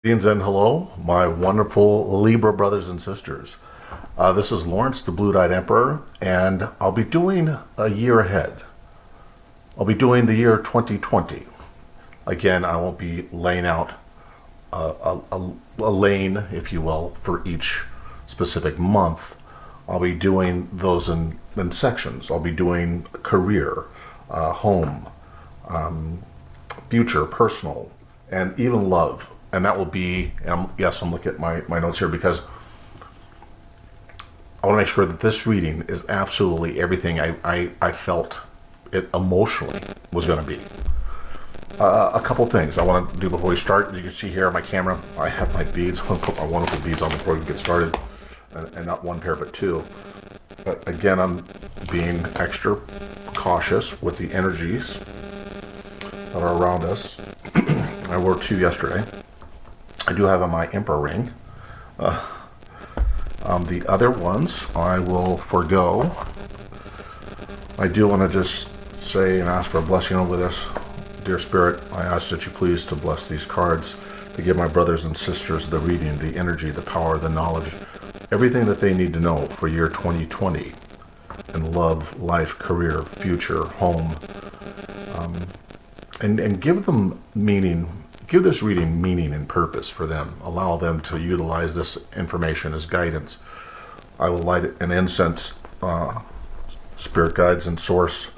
Greetings and hello, my wonderful Libra brothers and sisters. This is Lawrence, the Blue-Eyed Emperor, and I'll be doing a year ahead. I'll be doing the year 2020. Again, I won't be laying out a lane, if you will, for each specific month. I'll be doing those in sections. I'll be doing career, home, future, personal, and even love. And that will be, yes, I'm looking at my notes here because I want to make sure that this reading is absolutely everything I felt it emotionally was going to be. A couple things I want to do before we start. You can see here on my camera, I have my beads. I'm going to put my wonderful beads on before we get started. And not one pair, but two. But again, I'm being extra cautious with the energies that are around us. I wore two yesterday. I do have on my Emperor ring. The other ones I will forego. I do want to just say and ask for a blessing over this. Dear Spirit, I ask that you please to bless these cards, to give my brothers and sisters the reading, the energy, the power, the knowledge, everything that they need to know for year 2020 in love, life, career, future, home, and give them meaning. Give this reading meaning and purpose for them. Allow them to utilize this information as guidance. I will light an incense, spirit guides and source,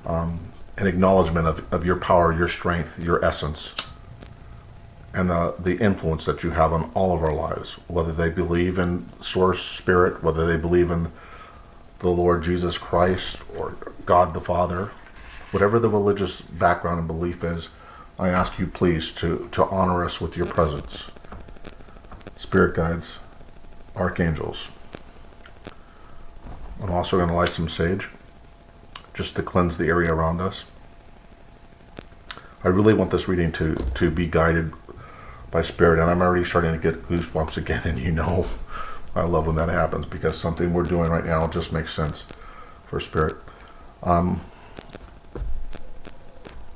an acknowledgement of your power, your strength, your essence, and the influence that you have on all of our lives, whether they believe in source, spirit, whether they believe in the Lord Jesus Christ or God the Father, whatever the religious background and belief is. I ask you please to honor us with your presence. Spirit guides, archangels. I'm also going to light some sage, just to cleanse the area around us. I really want this reading to be guided by Spirit, and I'm already starting to get goosebumps again, and you know I love when that happens, because something we're doing right now just makes sense for Spirit. I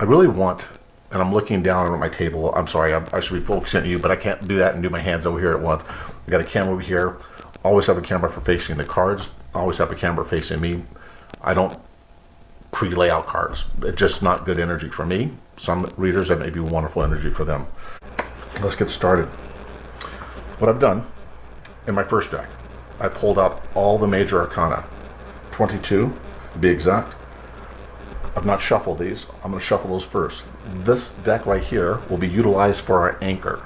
really want... And I'm looking down at my table. I'm sorry, I should be focusing on you, but I can't do that and do my hands over here at once. I got a camera over here. Always have a camera for facing the cards. Always have a camera facing me. I don't pre-lay out cards. It's just not good energy for me. Some readers, that may be wonderful energy for them. Let's get started. What I've done in my first deck, I pulled out all the major arcana. 22, to be exact. I've not shuffled these. I'm going to shuffle those first. This deck right here will be utilized for our anchor.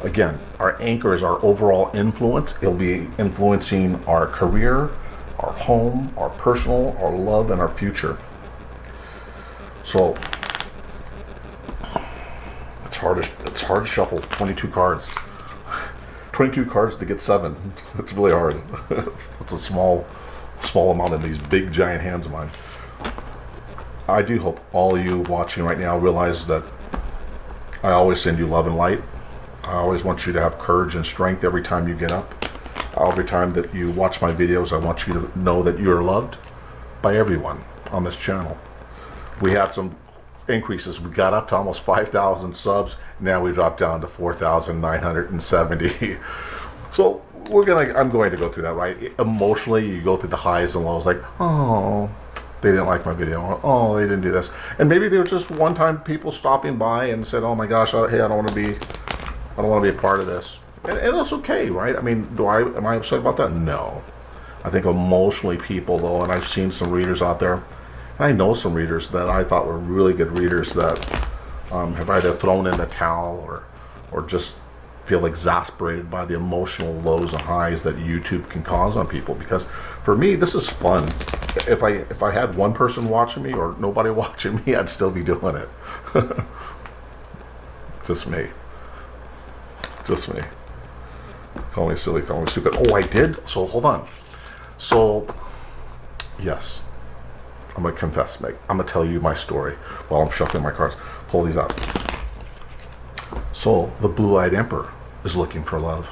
Again, our anchor is our overall influence. It'll be influencing our career, our home, our personal, our love, and our future. So it's hard to shuffle 22 cards. 22 cards to get 7. It's really hard. It's a small amount in these big giant hands of mine. I do hope all of you watching right now realize that I always send you love and light. I always want you to have courage and strength every time you get up. Every time that you watch my videos, I want you to know that you are loved by everyone on this channel. We had some increases. We got up to almost 5,000 subs. Now we dropped down to 4,970. So I'm going to go through that, right? Emotionally, you go through the highs and lows, like, oh, they didn't like my video, or, oh, they didn't do this. And maybe they were just one-time people stopping by and said, oh my gosh, hey, I don't want to be a part of this. And it's okay, right? I mean, am I upset about that? No. I think emotionally people, though, and I've seen some readers out there, and I know some readers that I thought were really good readers that have either thrown in the towel or just feel exasperated by the emotional lows and highs that YouTube can cause on people. Because for me, this is fun. If I had one person watching me or nobody watching me, I'd still be doing it. Just me. Just me. Call me silly, call me stupid. Oh, I did? So hold on. So, yes. I'm going to confess, Meg. I'm going to tell you my story while I'm shuffling my cards. Pull these out. So, the Blue-Eyed Emperor is looking for love.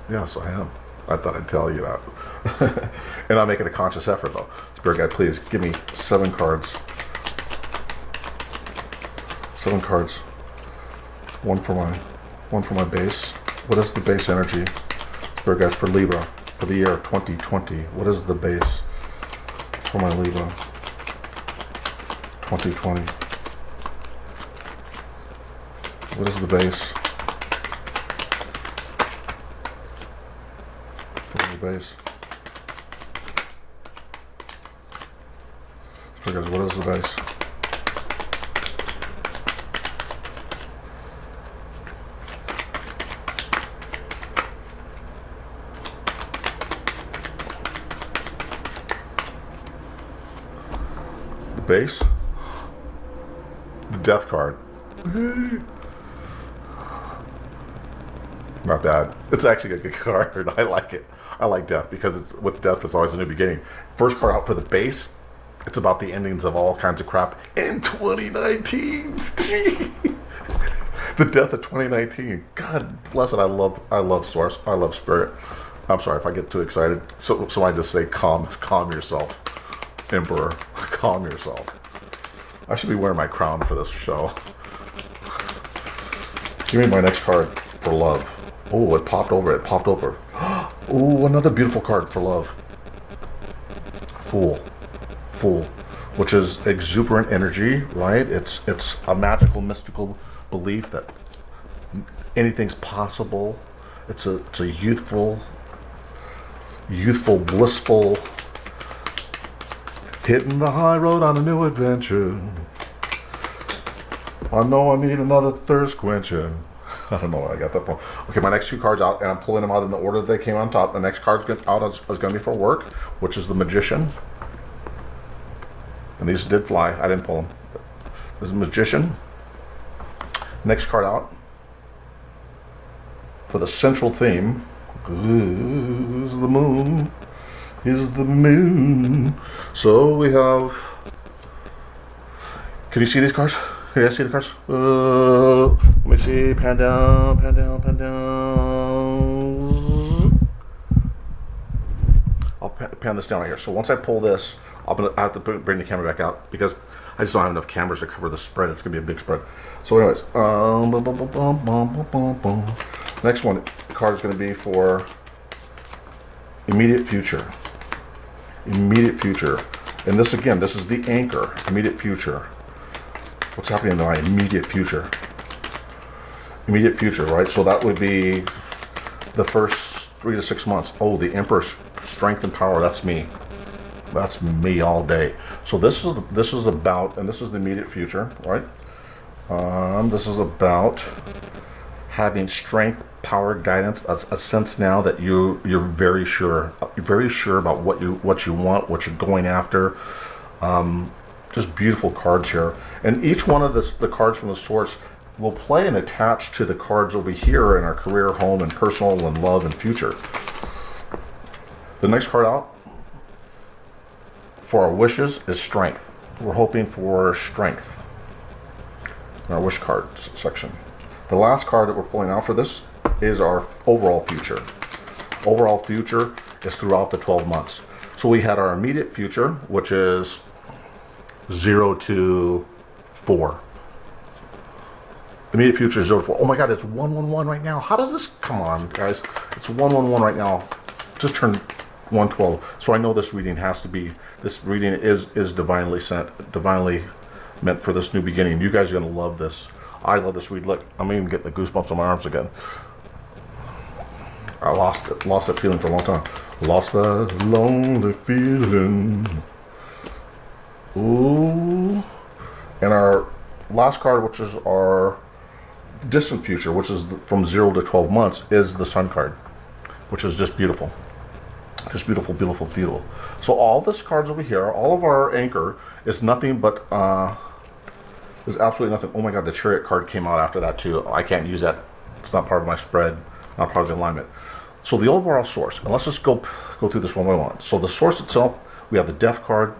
Yes, I am. I thought I'd tell you that. And I'm making a conscious effort, though. Spirit guide, please give me 7 cards. 7 cards one for my base. What is the base energy for guys for Libra for the year 2020? What is the base for my Libra 2020? What is the base? What is the base? So guys, what is the base? The base? The death card. Not bad. It's actually a good card. I like it. I like death because it's with death it's always a new beginning. First card out for the base. It's about the endings of all kinds of crap in 2019. The death of 2019. God bless it. I love Source. I love Spirit. I'm sorry if I get too excited. So I just say calm yourself, Emperor. Calm yourself. I should be wearing my crown for this show. Give me my next card for love. Oh, it popped over. Oh, another beautiful card for love. Fool, which is exuberant energy, right? It's a magical, mystical belief that anything's possible. It's a youthful, blissful, hitting the high road on a new adventure. I know I need another thirst quencher. I don't know where I got that from. Okay, my next two cards out, and I'm pulling them out in the order they came on top. The next card out is going to be for work, which is the Magician. And these did fly. I didn't pull them. This is Magician. Next card out for the central theme is the Moon. So we have. Can you see these cards? Can you see the cards? Let me see. Pan down. I'll pan this down right here. So once I pull this, I have to bring the camera back out because I just don't have enough cameras to cover the spread. It's going to be a big spread. So anyways, next one, the card is going to be for immediate future. And this again, this is the anchor, immediate future. What's happening in my immediate future? Right? So that would be the first 3 to 6 months. Oh, the Emperor's strength and power. That's me. That's me all day. So this is about, and this is the immediate future, right? This is about having strength, power, guidance, a sense now that you're very sure about what you want, what you're going after. Just beautiful cards here, and each one of the cards from the source will play and attach to the cards over here in our career, home, and personal, and love, and future. The next card out for our wishes is strength. We're hoping for strength in our wish cards section. The last card that we're pulling out for this is our overall future. Overall future is throughout the 12 months. So we had our immediate future, which is 0 to 4. Immediate future is 0 to 4. Oh my God, it's 111 right now. How does this, come on guys. It's 111 right now. Just turned 112. So I know this reading has to be, this reading is divinely sent, divinely meant for this new beginning. You guys are going to love this. I love this read. Look, I'm even getting the goosebumps on my arms again. I lost that feeling for a long time. Lost that lonely feeling. Ooh. And our last card, which is our distant future, which is from 0 to 12 months, is the Sun card, which is just beautiful. Just beautiful, beautiful, beautiful. So all this cards over here, all of our anchor is nothing but, is absolutely nothing. Oh my God, the Chariot card came out after that too. I can't use that. It's not part of my spread, not part of the alignment. So the overall source, and let's just go through this one by one. So the source itself, we have the Death card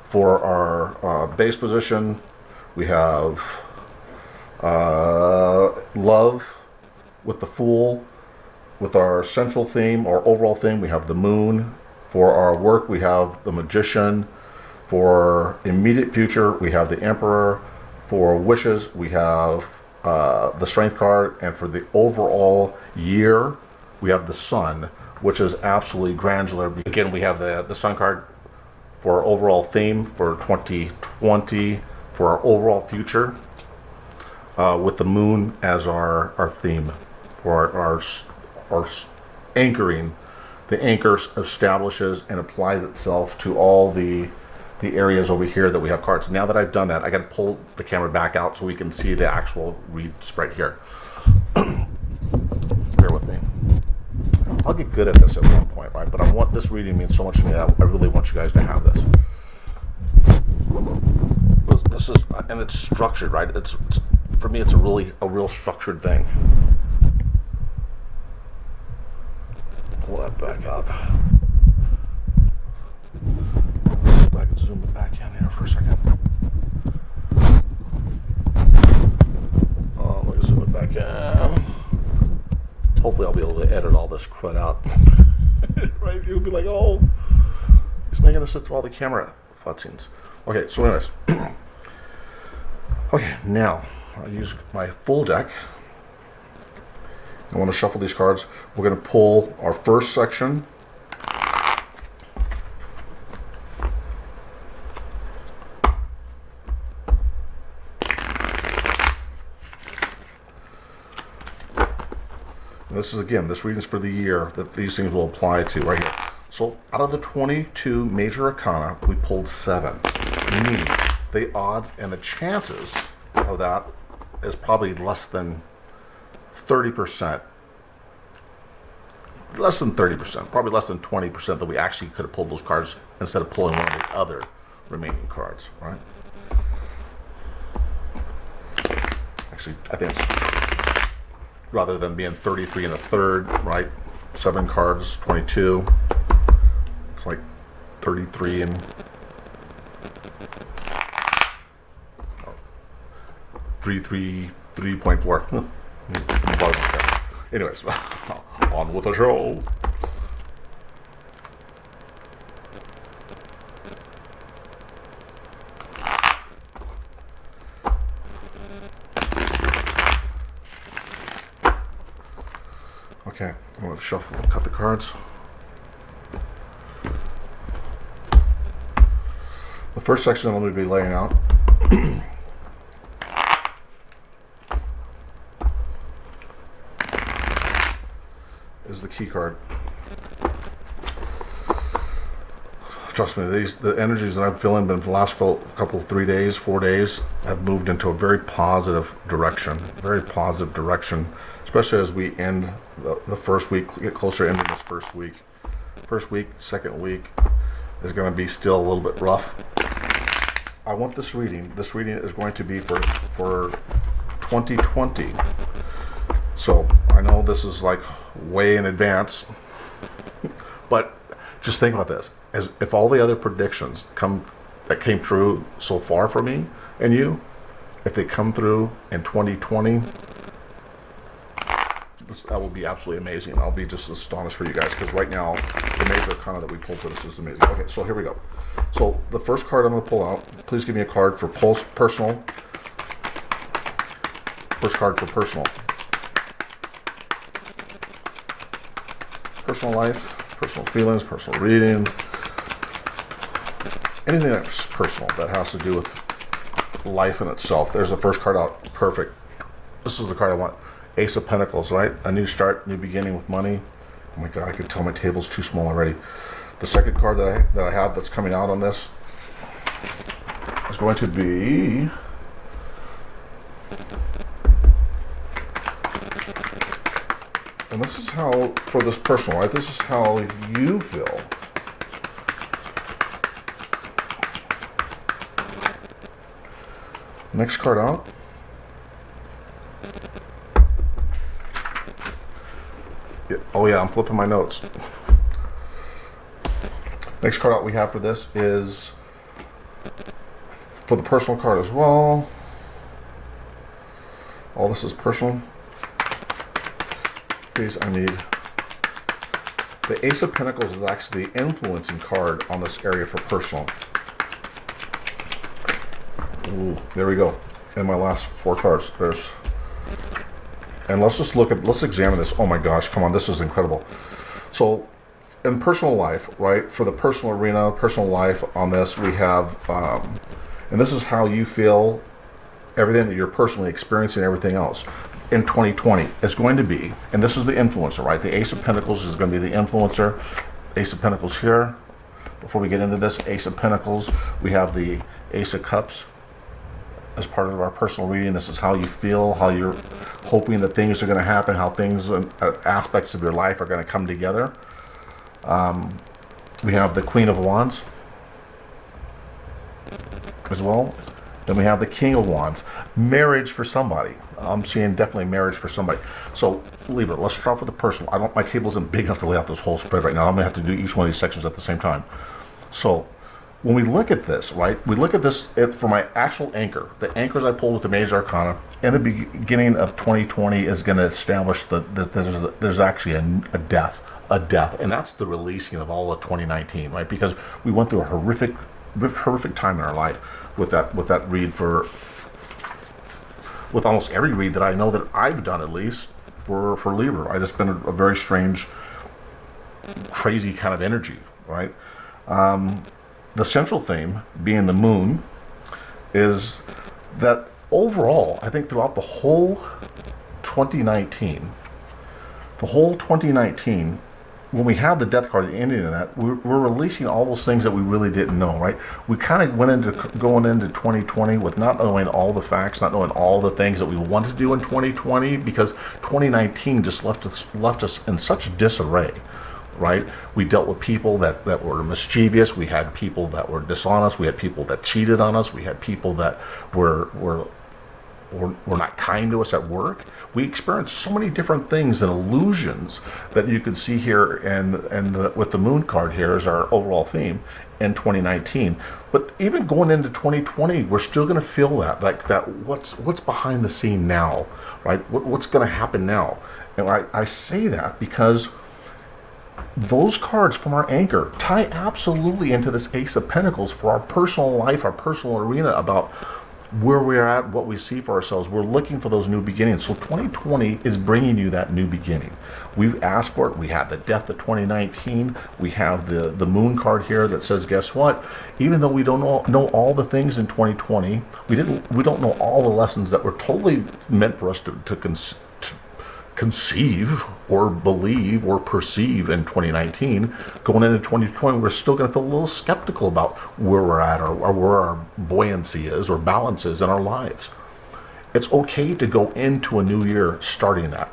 for our base position. We have love with the Fool. With our central theme, our overall theme, we have the Moon. For our work, we have the Magician. For immediate future, we have the Emperor. For wishes, we have the strength card, and for the overall year, we have the sun, which is absolutely granular. Again, we have the sun card for our overall theme for 2020, for our overall future, with the moon as our theme for our anchoring. The anchor establishes and applies itself to all the areas over here that we have cards. Now that I've done that, I got to pull the camera back out so we can see the actual read spread here. Bear with me. I'll get good at this at one point, right? But I want this reading means so much to me that I really want you guys to have this. This is, and it's structured, right? It's for me, it's a real structured thing. Pull that back up. I can zoom it back in here for a second. Oh, let me zoom it back in. Hopefully I'll be able to edit all this crud out. Right? You'll be like, oh, he's making us sit through all the camera cutscenes. Okay, so anyways. Okay, now I'll use my full deck. I want to shuffle these cards. We're going to pull our first section. This is, again, this reading is for the year that these things will apply to right here. So out of the 22 major arcana, we pulled 7. Meaning the odds and the chances of that is probably less than 30%. Less than 30%, probably less than 20% that we actually could have pulled those cards instead of pulling one of the other remaining cards, right? Actually, I think it's, rather than being 33 and a third, right? 7 cards, 22. It's like 33 and 3.4. Anyways, on with the show. Okay, I'm going to shuffle and cut the cards. The first section I'm going to be laying out is the key card. Trust me, the energies that I'm feeling for the last couple, 3 days, 4 days, have moved into a very positive direction. Very positive direction, especially as we end the first week, get closer to ending this first week. First week, second week is going to be still a little bit rough. I want this reading. This reading is going to be for 2020. So I know this is like way in advance, but just think about this. As if all the other predictions that came true so far for me and you, if they come through in 2020, that will be absolutely amazing. I'll be just astonished for you guys, because right now the major arcana that we pulled for this is amazing. Okay, so here we go. So the first card I'm going to pull out, please give me a card for personal. First card for personal. Personal life, personal feelings, personal reading. Anything that's personal that has to do with life in itself. There's the first card out. Perfect. This is the card I want. Ace of Pentacles, right? A new start, new beginning with money. Oh my God, I could tell my table's too small already. The second card that I have that's coming out on this is going to be and this is how, for this personal, right? This is how you feel. Next card out. Oh yeah, I'm flipping my notes. Next card out we have for this is for the personal card as well. All this is personal. Please, I need the Ace of Pentacles is actually the influencing card on this area for personal. Ooh, there we go. And my last 4 cards. There's And let's examine this. Oh my gosh, come on, this is incredible. So, in personal life, right, for the personal arena, personal life on this, we have, and this is how you feel, everything that you're personally experiencing, everything else. In 2020 is going to be, and this is the influencer, right? The Ace of Pentacles is going to be the influencer. Ace of Pentacles here. Before we get into this, Ace of Pentacles, we have the Ace of Cups as part of our personal reading. This is how you feel, how you're hoping that things are going to happen, how things and aspects of your life are going to come together. We have the Queen of Wands as well. Then we have the King of Wands. Marriage for somebody. I'm seeing definitely marriage for somebody. So, Libra, let's start off with the personal. My table isn't big enough to lay out this whole spread right now. I'm going to have to do each one of these sections at the same time. So, when we look at this, right, we look at this for my actual anchor. The anchors I pulled with the Major Arcana in the beginning of 2020 is going to establish that there's actually a death. And that's the releasing of all of 2019, right? Because we went through a horrific time in our life with that read with almost every read that I know that I've done, at least for Libra. Right? It's been a very strange, crazy kind of energy, right? The central theme being the moon is that overall, I think throughout the whole 2019, when we have the death card at the ending of that, we're releasing all those things that we really didn't know, right? We kind of went into going into 2020 with not knowing all the facts, not knowing all the things that we wanted to do in 2020, because 2019 just left us in such disarray, right? We dealt with people that were mischievous. We had people that were dishonest. We had people that cheated on us. We had people that were not kind to us at work. We experienced so many different things and illusions that you could see here, and with the moon card here is our overall theme in 2019. But even going into 2020, we're still going to feel that, like that. What's behind the scene now, right? What's going to happen now? And I say that because those cards from our anchor tie absolutely into this Ace of Pentacles for our personal life, our personal arena, about where we're at, what we see for ourselves. We're looking for those new beginnings. So 2020 is bringing you that new beginning. We've asked for it. We have the death of 2019. We have the moon card here that says, guess what? Even though we don't know all the things in 2020, we don't know all the lessons that were totally meant for us to conceive or believe or perceive in 2019. Going into 2020, we're still going to feel a little skeptical about where we're at, or where our buoyancy is or balance is in our lives. It's okay to go into a new year starting that.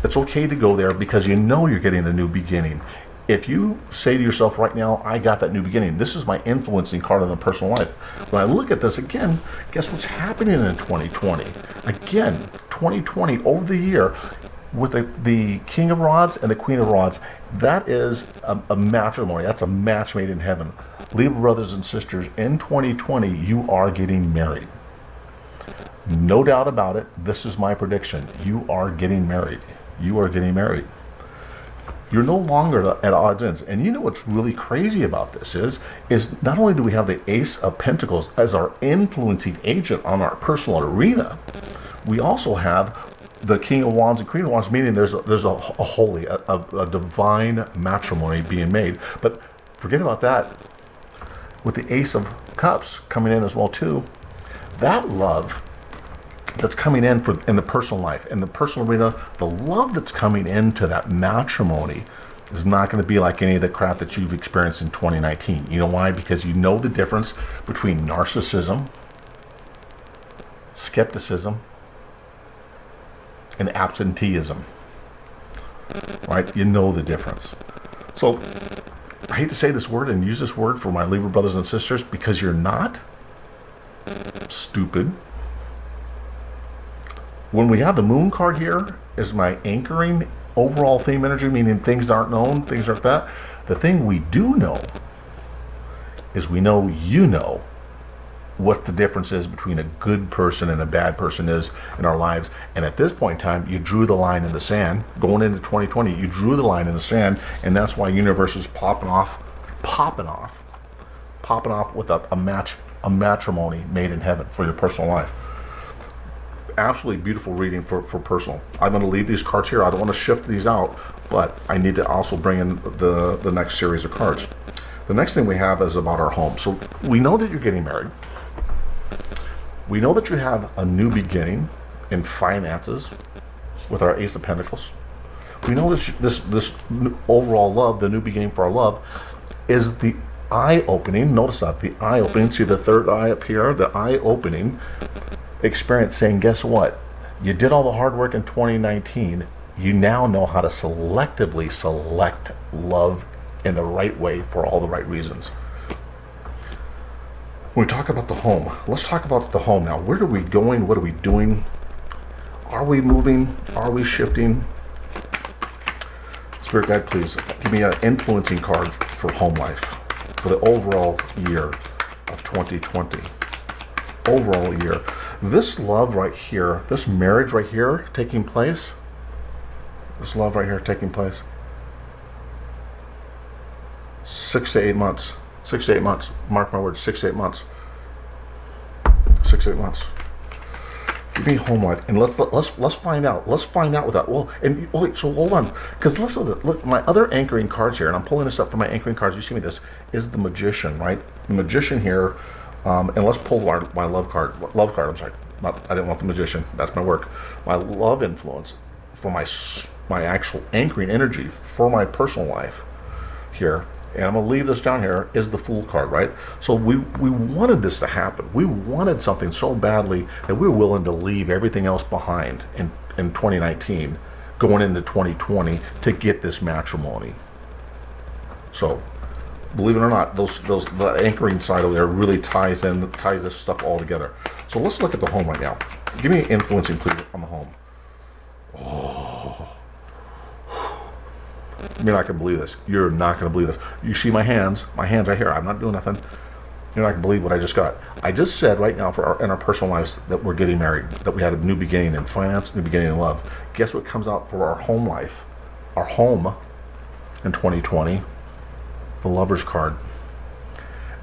It's okay to go there because you know you're getting a new beginning. If you say to yourself right now, I got that new beginning, this is my influencing card in the personal life. When I look at this again, guess what's happening in 2020? Again, 2020 over the year, with the King of Rods and the Queen of Rods, that is a matrimony. That's a match made in heaven. Libra brothers and sisters, in 2020, you are getting married. No doubt about it. This is my prediction. You are getting married. You are getting married. You're no longer at odds ends. And you know what's really crazy about this is not only do we have the Ace of Pentacles as our influencing agent on our personal arena, we also have the King of Wands and Queen of Wands, meaning there's a holy, a divine matrimony being made. But forget about that. With the Ace of Cups coming in as well too, that love that's coming in in the personal life, in the personal arena, the love that's coming into that matrimony is not going to be like any of the crap that you've experienced in 2019. You know why? Because you know the difference between narcissism, skepticism, and absenteeism, right? You know the difference. So I hate to say this word and use this word for my Libra brothers and sisters, because you're not stupid. When we have the moon card here as my anchoring overall theme energy, meaning things aren't known, things aren't that. The thing we do know is we know you know what the difference is between a good person and a bad person is in our lives. And at this point in time, you drew the line in the sand. Going into 2020, you drew the line in the sand, and that's why universe is popping off with a matrimony made in heaven for your personal life. absolutely beautiful reading for personal. I'm going to leave these cards here. I don't want to shift these out, but I need to also bring in the next series of cards. The next thing we have is about our home. So we know that you're getting married. We know that you have a new beginning in finances with our Ace of Pentacles. We know this overall love, the new beginning for our love, is the eye-opening. Notice that, the eye-opening. See the third eye up here? The eye-opening experience saying, guess what? You did all the hard work in 2019. You now know how to selectively select love in the right way for all the right reasons. When we talk about the home, let's talk about the home now. Where are we going? What are we doing? Are we moving? Are we shifting? Spirit guide, please give me an influencing card for home life for the overall year of 2020. Overall year. This love right here, this marriage right here taking place, this love right here taking place, 6 to 8 months. 6 to 8 months. Mark my words, 6 to 8 months. 6 to 8 months. Give me home life, and let's find out. Let's find out with that. Well, and wait, so hold on, because listen, look, my other anchoring cards here, and I'm pulling this up for my anchoring cards. You see me? This is the Magician, right? The Magician here, and let's pull my love card. Love card. I'm sorry, I didn't want the Magician. That's my work. My love influence for my actual anchoring energy for my personal life here. And I'm going to leave this down here, is the Fool card, right? So we wanted this to happen. We wanted something so badly that we were willing to leave everything else behind in 2019, going into 2020 to get this matrimony. So, believe it or not, the anchoring side over there really ties this stuff all together. So let's look at the home right now. Give me an influencing, please, on the home. Oh. You're not going to believe this. You're not going to believe this. You see my hands right here. I'm not doing nothing. You're not going to believe what I just got. I just said right now in our personal lives that we're getting married, that we had a new beginning in finance, new beginning in love. Guess what comes out for our home life? Our home in 2020, the Lover's card.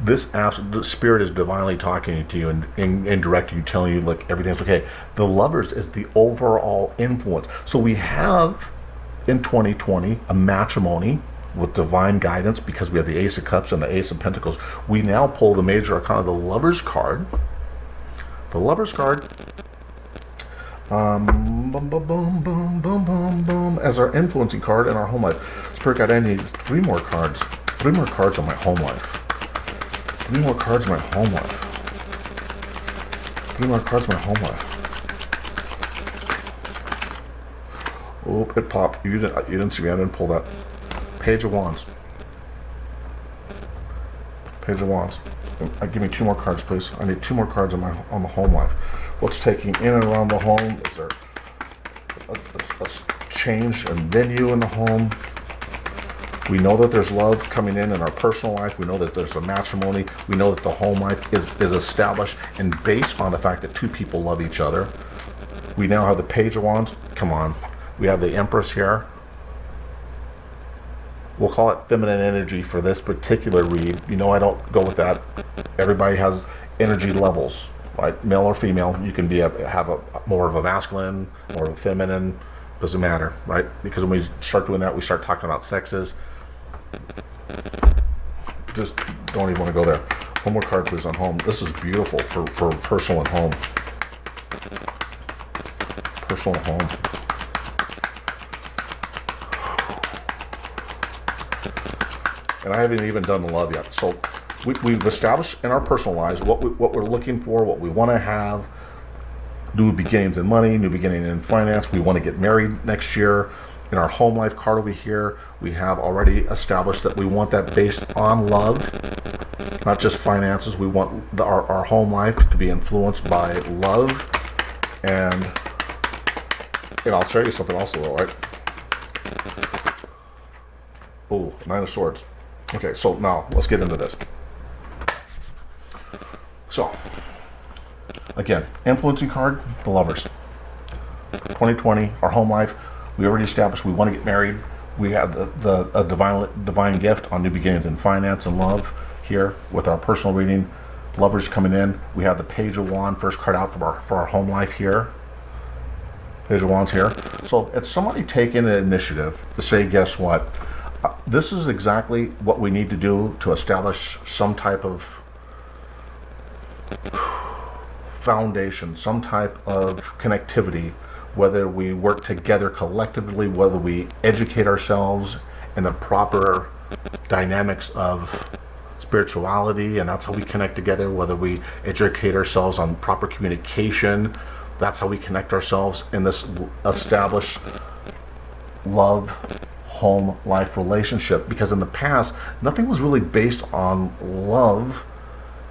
The Spirit is divinely talking to you and directing you, telling you, look, everything's okay. The Lovers is the overall influence. So we have in 2020 a matrimony with divine guidance, because we have the Ace of Cups and the Ace of Pentacles. We now pull the major arcana, the Lover's card. The Lover's card, boom, boom, boom, boom, boom, boom, boom, as our influencing card in our home life. Spirit guide, I need 3 more cards. 3 more cards on my home life. 3 more cards in my home life. 3 more cards in my home life. Oh, it popped. You didn't see me. I didn't pull that. Page of Wands. Page of Wands. Give me 2 more cards, please. I need 2 more cards on the home life. What's taking in and around the home? Is there a change and venue in the home? We know that there's love coming in our personal life. We know that there's a matrimony. We know that the home life is established and based on the fact that 2 people love each other. We now have the Page of Wands. Come on. We have the Empress here. We'll call it feminine energy for this particular read. You know I don't go with that. Everybody has energy levels, right? Male or female. You can have a more of a masculine, more of a feminine. Doesn't matter, right? Because when we start doing that, we start talking about sexes. Just don't even want to go there. 1 more card, please, on home. This is beautiful for personal and home. Personal and home. And I haven't even done the love yet. So we've established in our personal lives what we're looking for, what we want to have. New beginnings in money, new beginning in finance. We want to get married next year. In our home life card over here, we have already established that we want that based on love, not just finances. We want our home life to be influenced by love. And I'll show you something also, though, right? Oh, 9 of Swords. Okay, so now let's get into this. So, again, influencing card, the Lovers. 2020, our home life. We already established we want to get married. We have a divine gift on new beginnings in finance and love here with our personal reading. Lovers coming in. We have the Page of Wands, first card out for our home life here. Page of Wands here. So it's somebody taking an initiative to say, guess what? This is exactly what we need to do to establish some type of foundation, some type of connectivity, whether we work together collectively, whether we educate ourselves in the proper dynamics of spirituality, and that's how we connect together, whether we educate ourselves on proper communication, that's how we connect ourselves in this established love, home, life relationship. Because in the past, nothing was really based on love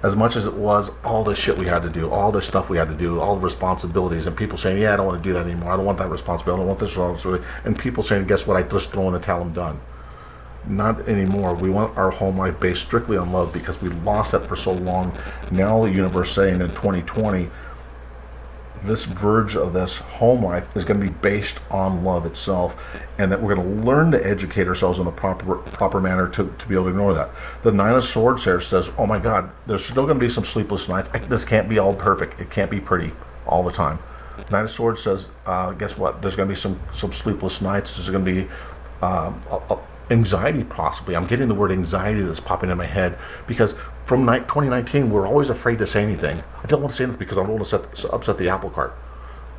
as much as it was all the shit we had to do, all the stuff we had to do, all the responsibilities, and people saying, yeah, I don't want to do that anymore, I don't want that responsibility, I don't want this responsibility, and people saying, guess what, I just throw in the towel, I'm done. Not anymore. We want our home life based strictly on love because we lost that for so long. Now the universe saying in 2020, this verge of this home life is going to be based on love itself, and that we're going to learn to educate ourselves in the proper manner to be able to ignore that. The Nine of Swords here says, oh my God, there's still going to be some sleepless nights. This can't be all perfect. It can't be pretty all the time. Nine of Swords says, guess what? There's going to be some sleepless nights. There's going to be anxiety, possibly. I'm getting the word anxiety that's popping in my head because from 2019 we're always afraid to say anything. I don't want to say anything because I don't want to upset the apple cart.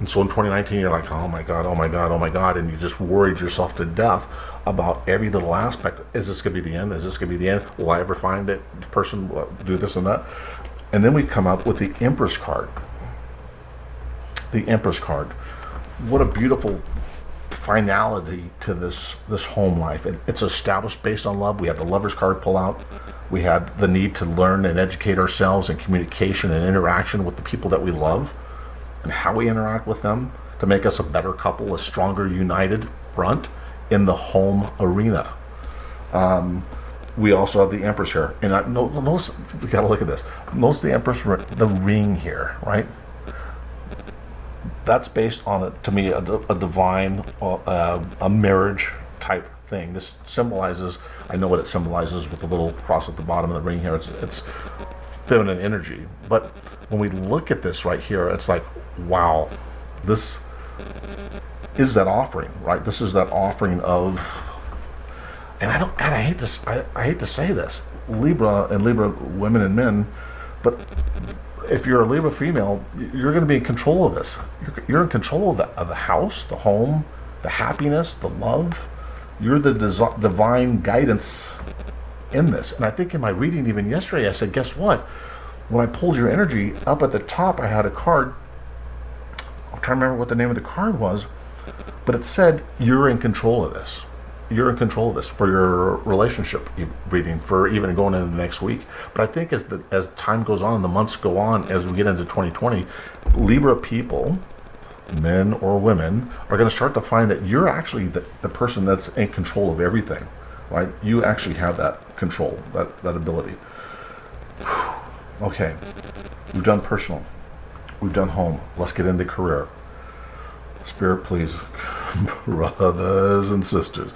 And so in 2019 you're like, oh my God, oh my God, oh my God, and you just worried yourself to death about every little aspect. Is this going to be the end? Is this going to be the end? Will I ever find that person do this and that? And then we come up with the Empress card. The Empress card. What a beautiful finality to this home life. It's established based on love. We had the Lover's card pull out. We had the need to learn and educate ourselves in communication and interaction with the people that we love and how we interact with them to make us a better couple, a stronger united front in the home arena. We also have the Empress here, and notice, we got to look at this. Notice the Empress, the ring here, right? That's based on, to me, a divine, a marriage type thing. This symbolizes, I know what it symbolizes with the little cross at the bottom of the ring here. It's feminine energy. But when we look at this right here, it's like, wow, this is that offering, right? This is that offering of, and I hate to say this, Libra and Libra women and men, but if you're a Libra female, you're going to be in control of this. You're in control of the house, the home, the happiness, the love. You're the divine guidance in this. And I think in my reading even yesterday, I said, guess what? When I pulled your energy up at the top, I had a card. I'm trying to remember what the name of the card was, but it said, you're in control of this. You're in control of this for your relationship reading, for even going into the next week. But I think as time goes on and the months go on, as we get into 2020, Libra people, men or women, are going to start to find that you're actually the person that's in control of everything, right? You actually have that control, that ability. Okay, we've done personal. We've done home. Let's get into career. Spirit, please, brothers and sisters,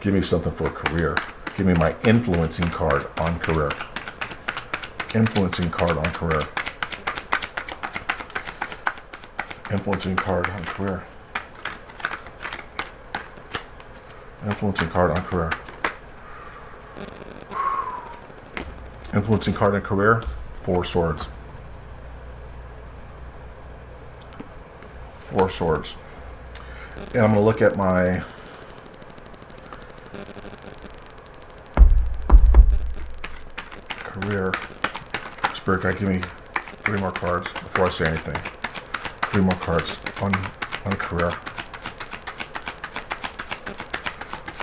give me something for career. Give me my influencing card on career. Influencing card on career. Influencing card on career. Influencing card on career. Influencing card on career. 4 swords. 4 swords. And I'm going to look at my career. Spirit guide, give me 3 more cards before I say anything. 3 more cards on career.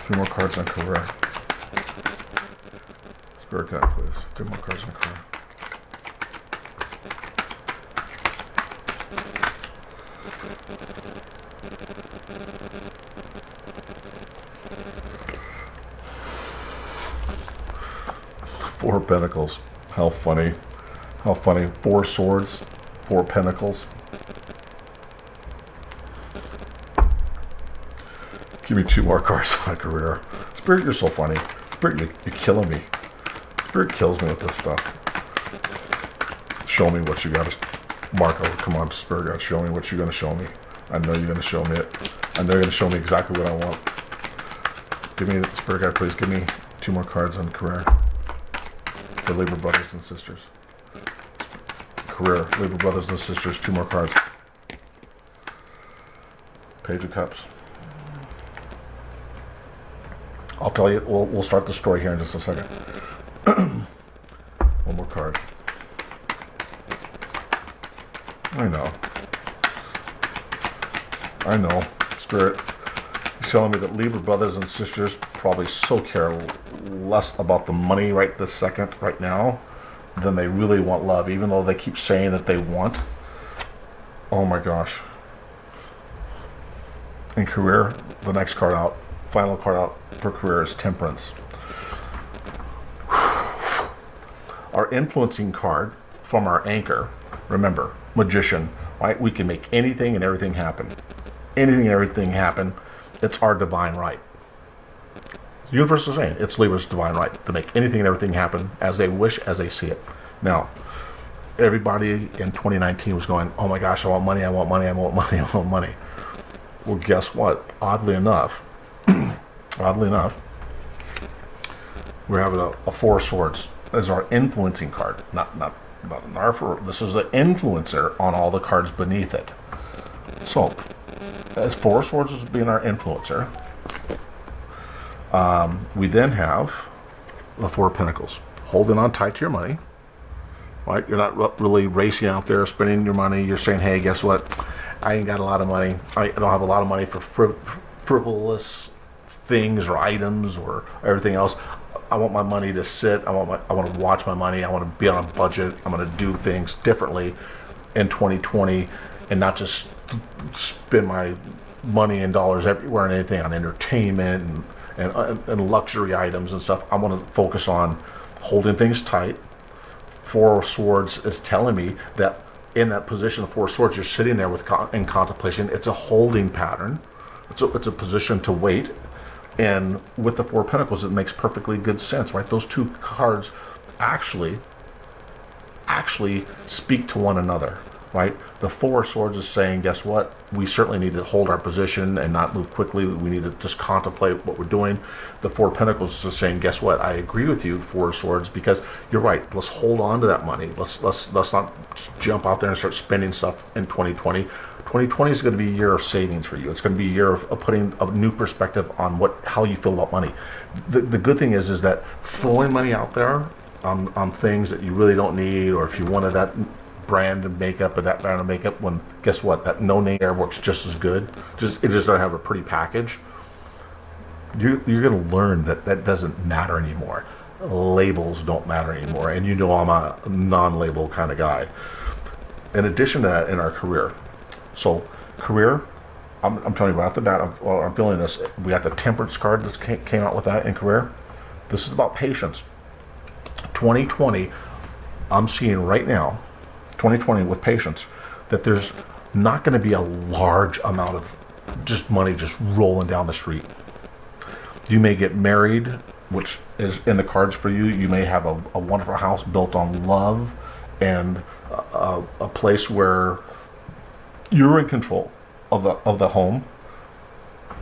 3 more cards on career. Spirit guide, please. 3 more cards on career. Four of Pentacles. How funny. How funny. 4 swords. 4 pentacles. Give me 2 more cards on career. Spirit, you're so funny. Spirit, you're killing me. Spirit kills me with this stuff. Show me what you got. Marco, come on, Spirit God, show me what you're going to show me. I know you're going to show me it. I know you're going to show me exactly what I want. Give me, Spirit Guide, please give me 2 more cards on career. For Libra brothers and sisters. Career, Libra brothers and sisters, 2 more cards. Page of Cups. I'll tell you, we'll start the story here in just a second. 1 more card. I know. Spirit, he's telling me that Libra brothers and sisters probably so care less about the money right this second, right now, than they really want love, even though they keep saying that they want. Oh my gosh. In career, the next card out, final card out for career is Temperance. Our influencing card from our anchor, remember, Magician, right? We can make anything and everything happen. Anything and everything happen. It's our divine right. The universe is saying it's Libra's divine right to make anything and everything happen as they wish, as they see it. Now, everybody in 2019 was going, oh my gosh, I want money, I want money, I want money, I want money. Well, guess what? Oddly enough, we're having a 4 of Swords as our influencing card. Not an R4. This is the influencer on all the cards beneath it. So, as 4 of Swords is being our influencer, we then have the 4 of Pentacles, holding on tight to your money. Right? You're not really racing out there spending your money. You're saying, hey, guess what? I ain't got a lot of money. I don't have a lot of money for frivolous things or items or everything else. I want my money to sit. I want to watch my money. I want to be on a budget. I'm going to do things differently in 2020 and not just spend my money and dollars everywhere and anything on entertainment and luxury items and stuff. I want to focus on holding things tight. 4 of Swords is telling me that in that position of 4 of Swords, you're sitting there in contemplation. It's a holding pattern. It's a position to wait. And with the 4 of Pentacles, it makes perfectly good sense, right? Those 2 cards actually speak to one another, right? The 4 of Swords is saying, guess what? We certainly need to hold our position and not move quickly. We need to just contemplate what we're doing. The 4 of Pentacles is saying, guess what? I agree with you, 4 of Swords, because you're right. Let's hold on to that money. Let's not just jump out there and start spending stuff in 2020. 2020 is going to be a year of savings for you. It's going to be a year of putting a new perspective on how you feel about money. The good thing is that throwing money out there on things that you really don't need, or if you wanted that brand of makeup or that brand of makeup, when guess what, that no-name there works just as good. It just doesn't have a pretty package. You're going to learn that doesn't matter anymore. Labels don't matter anymore, and you know I'm a non-label kind of guy. In addition to that, in our career. So, career, I'm telling you right off the bat, I'm feeling this. We got the Temperance card that came out with that in career. This is about patience. 2020, I'm seeing right now, 2020 with patience, that there's not going to be a large amount of just money just rolling down the street. You may get married, which is in the cards for you. You may have a wonderful house built on love and a place where you're in control of the home.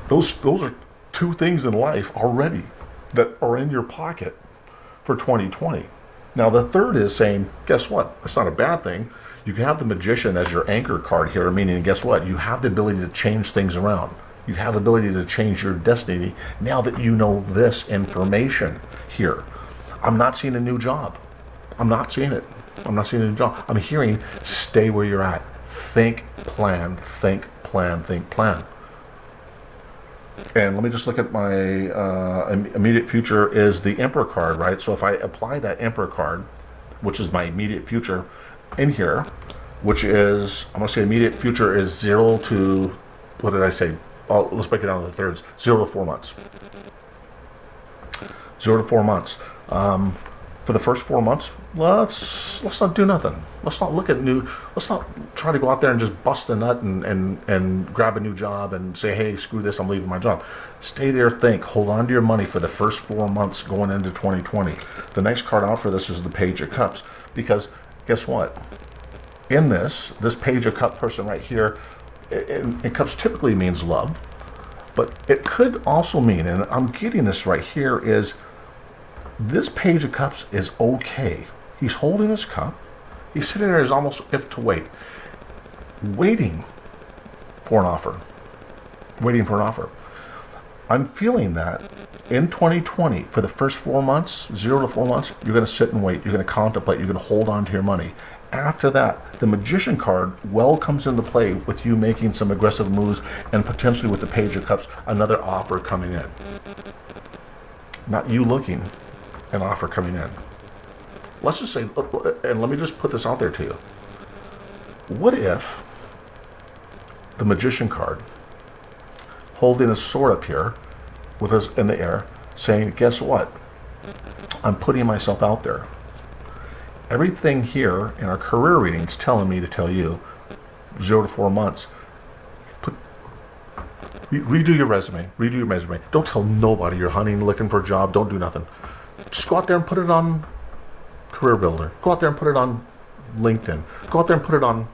Those are 2 things in life already that are in your pocket for 2020. Now the third is saying, guess what? It's not a bad thing. You can have the Magician as your anchor card here, meaning guess what? You have the ability to change things around. You have the ability to change your destiny now that you know this information here. I'm not seeing a new job. I'm not seeing it. I'm not seeing a new job. I'm hearing stay where you're at. Think, plan, think, plan, think, plan. And let me just look at my immediate future is the Emperor card, right? So if I apply that Emperor card, which is my immediate future in here, which is, I'm going to say immediate future is 0 to, what did I say? Oh, let's break it down to the thirds. 0 to 4 months. 0 to 4 months. For the first 4 months, let's not do nothing. Let's not look at let's not try to go out there and just bust a nut and grab a new job and say, hey, screw this, I'm leaving my job. Stay there, think, hold on to your money for the first 4 months going into 2020. The next card out for this is the Page of Cups, because guess what? In this Page of Cup person right here, and cups typically means love, but it could also mean, and I'm getting this right here, is this Page of Cups is okay. He's holding his cup. He's sitting there as almost if to wait, waiting for an offer, waiting for an offer. I'm feeling that in 2020, for the first 4 months, 0 to 4 months, you're going to sit and wait. You're going to contemplate. You're going to hold on to your money. After that, the Magician card comes into play with you making some aggressive moves and potentially with the Page of Cups, another offer coming in. Not you looking, an offer coming in. Let's just say, and let me just put this out there to you. What if the Magician card, holding a sword up here with us in the air, saying, guess what? I'm putting myself out there. Everything here in our career readings telling me to tell you 0 to 4 months. Redo your resume. Redo your resume. Don't tell nobody you're hunting, looking for a job. Don't do nothing. Just go out there and put it on Career Builder. Go out there and put it on LinkedIn. Go out there and put it on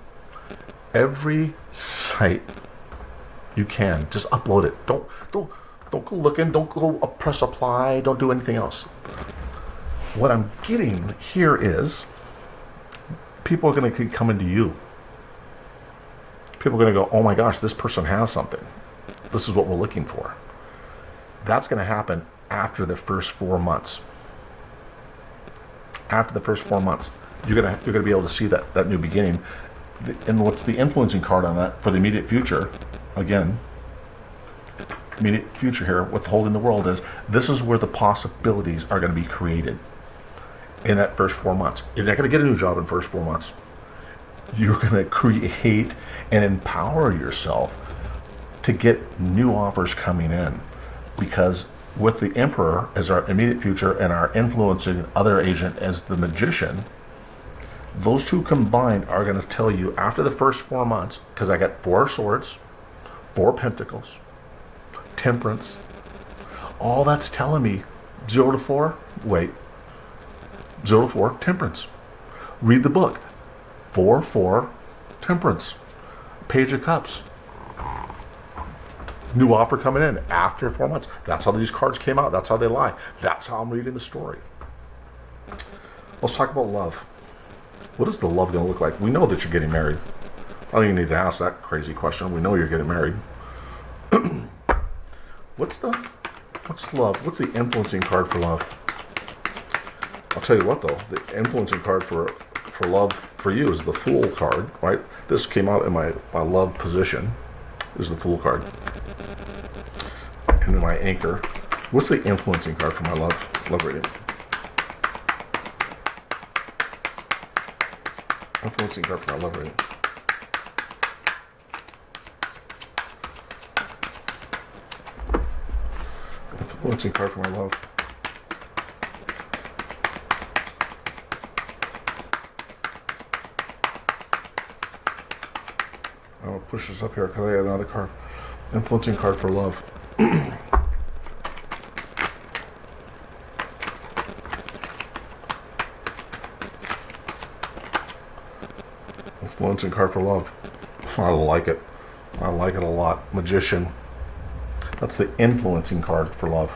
every site you can. Just upload it. Don't go looking. Don't go press apply. Don't do anything else. What I'm getting here is people are going to keep coming to you. People are going to go, oh my gosh, this person has something. This is what we're looking for. That's going to happen after the first 4 months. After the first 4 months, you're going to be able to see that new beginning. And what's the influencing card on that for the immediate future? Again, immediate future here with holding the world is this is where the possibilities are going to be created in that first 4 months. You're not going to get a new job in the first 4 months. You're going to create and empower yourself to get new offers coming in, because with the Emperor as our immediate future and our influencing other agent as the Magician, those two combined are going to tell you after the first 4 months, because I got 4 swords, 4 pentacles, temperance, all that's telling me 0 to 4, wait, 0 to 4, temperance. Read the book. 4, temperance. Page of Cups. New offer coming in after 4 months. That's how these cards came out. That's how they lie. That's how I'm reading the story. Let's talk about love. What is the love going to look like? We know that you're getting married. I don't even need to ask that crazy question. We know you're getting married. What's love? What's the influencing card for love? I'll tell you what though, the influencing card for love for you is the Fool card, right? This came out in my love position. This is the Fool card. And in my anchor. What's the influencing card for my love reading? Influencing card for my love reading. Influencing card for my love. I'll push this up here because I have another card. Influencing card for love. Influencing card for love. I like it. I like it a lot. Magician. That's the influencing card for love.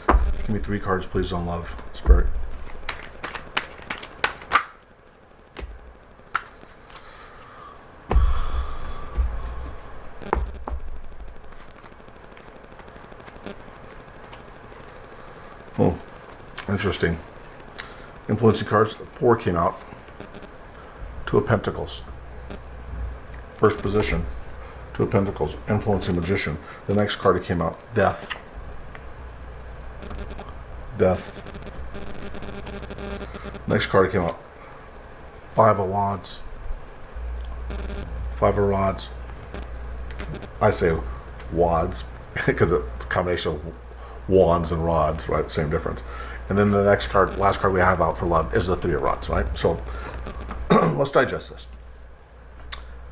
Give me 3 cards, please, on love, Spirit. Oh, interesting. Influencing cards. 4 came out. 2 of Pentacles. First position. 2 of Pentacles. Influencing Magician. The next card that came out. Death. Death. Next card that came out. 5 of Wands. 5 of Rods. I say wads because it's a combination of wands and rods, right? Same difference. And then the next card, last card we have out for love is the 3 of Rods, right? So let's digest this.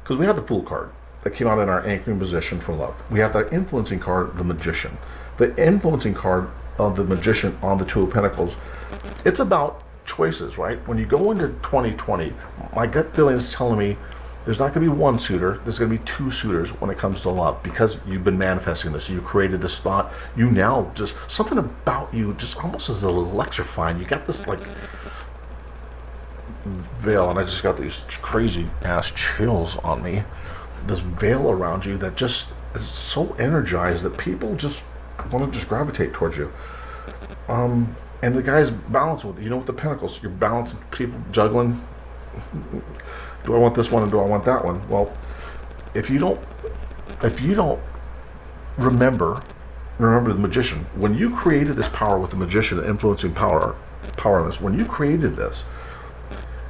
Because we have the Fool card that came out in our anchoring position for love. We have the influencing card, the Magician. The influencing card of the Magician on the 2 of Pentacles, it's about choices, right? When you go into 2020, my gut feeling is telling me There's not going to be one suitor. There's going to be two suitors when it comes to love, because you've been manifesting this. You created this thought. You now just, something about you just almost is electrifying. You got this like veil, and I just got these crazy ass chills on me. This veil around you that just is so energized that people just want to just gravitate towards you. And the guy's balancing with, you know, with the pentacles, you're balancing, people juggling. Do I want this one and do I want that one? Well, if you don't remember the magician, when you created this power with the magician, the influencing power in this, when you created this,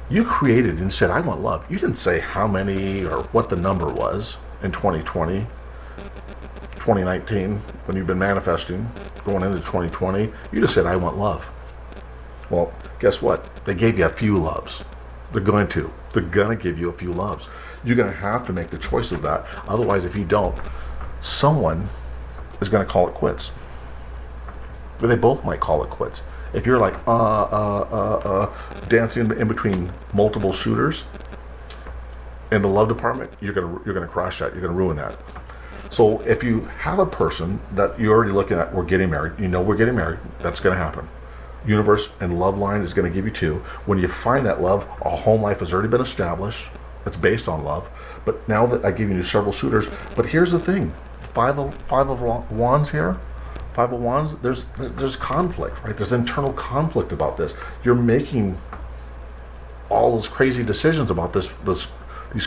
you created and said, I want love. You didn't say how many or what the number was in 2020, 2019, when you've been manifesting, going into 2020. You just said, I want love. Well, guess what? They gave you a few loves. They're going to give you a few loves. You're going to have to make the choice of that. Otherwise, if you don't, someone is going to call it quits. But they both might call it quits. If you're like dancing in between multiple suitors in the love department, you're gonna crash that. You're gonna ruin that. So if you have a person that you're already looking at, we're getting married. You know we're getting married. That's gonna happen. Universe and love line is gonna give you two. When you find that love, a home life has already been established. It's based on love. But now that I give you several suitors, but here's the thing: five of wands here. Five of Wands, there's conflict, right? There's internal conflict about this. You're making all those crazy decisions about these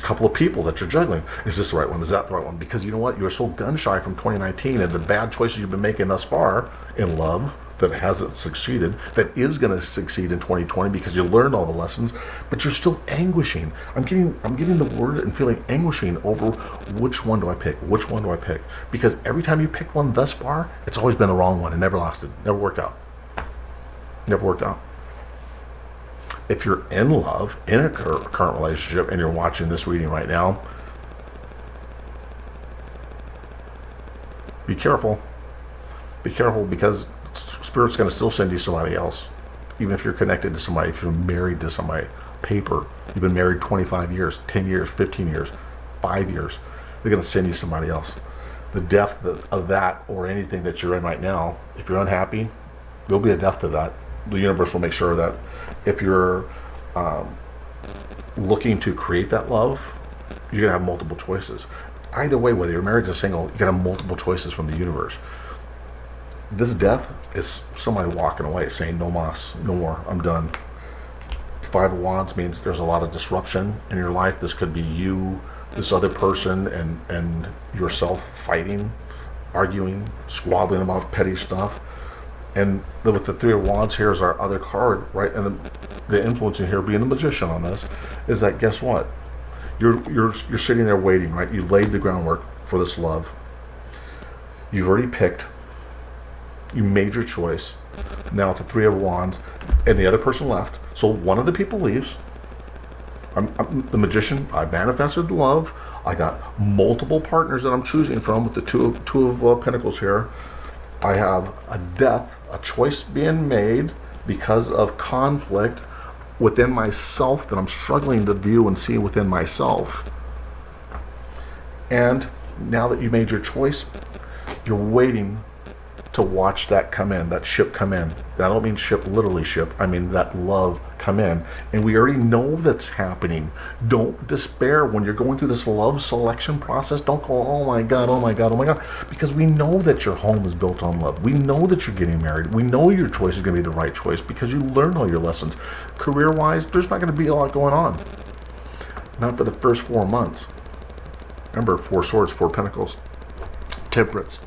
couple of people that you're juggling. Is this the right one? Is that the right one? Because you know what? You're so gun shy from 2019 and the bad choices you've been making thus far in love that hasn't succeeded, that is going to succeed in 2020 because you learned all the lessons, but you're still anguishing. I'm getting the word and feeling anguishing over which one do I pick? Which one do I pick? Because every time you pick one thus far, it's always been the wrong one. It never lasted. Never worked out. Never worked out. If you're in love, in a current relationship, and you're watching this reading right now, be careful. Be careful, because Spirit's going to still send you somebody else. Even if you're connected to somebody, if you're married to somebody, paper, you've been married 25 years, 10 years, 15 years, 5 years, they're going to send you somebody else. The depth of that, or anything that you're in right now, if you're unhappy, there'll be a depth to that. The universe will make sure that if you're looking to create that love, you're going to have multiple choices. Either way, whether you're married or single, you're going to have multiple choices from the universe. This death is somebody walking away saying, no mas, no more, I'm done. Five of Wands means there's a lot of disruption in your life. This could be you, this other person, and yourself fighting, arguing, squabbling about petty stuff. And with the Three of Wands, here's our other card, right? And the influence in here, being the magician on this, is that, guess what? You're sitting there waiting, right? You laid the groundwork for this love. You've already picked. You made your choice. Now with the Three of Wands, and the other person left. So one of the people leaves. I'm the magician. I manifested love. I got multiple partners that I'm choosing from with the two of Pentacles here. I have a death, a choice being made because of conflict within myself that I'm struggling to view and see within myself. And now that you made your choice, you're waiting to watch that come in, that ship come in. And I don't mean ship, literally ship. I mean that love come in. And we already know that's happening. Don't despair when you're going through this love selection process. Don't go, oh my God, oh my God, oh my God. Because we know that your home is built on love. We know that you're getting married. We know your choice is going to be the right choice because you learned all your lessons. Career-wise, there's not going to be a lot going on. Not for the first 4 months. Remember, 4 swords, 4 pentacles. Temperance.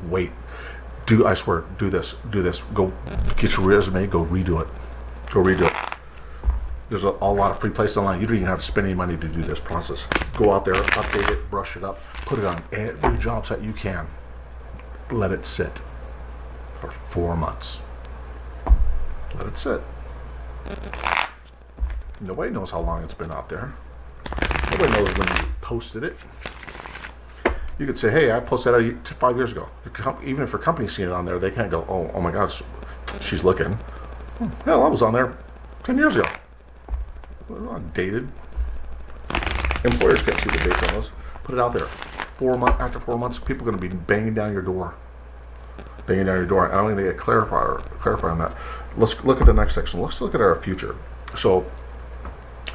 Wait. I swear, do this. Go get your resume, go redo it. There's a lot of free places online. You don't even have to spend any money to do this process. Go out there, update it, brush it up, put it on every job site you can. Let it sit for 4 months. Let it sit. Nobody knows how long it's been out there. Nobody knows when you posted it. You could say, hey, I posted that 5 years ago. Even if your company's seen it on there, they can't go, oh my gosh, she's looking. Hell, I was on there 10 years ago. I'm not dated. Employers can't see the dates on this. Put it out there. After 4 months, people are going to be banging down your door. Banging down your door. And I'm going to get clarify on that. Let's look at the next section. Let's look at our future. So,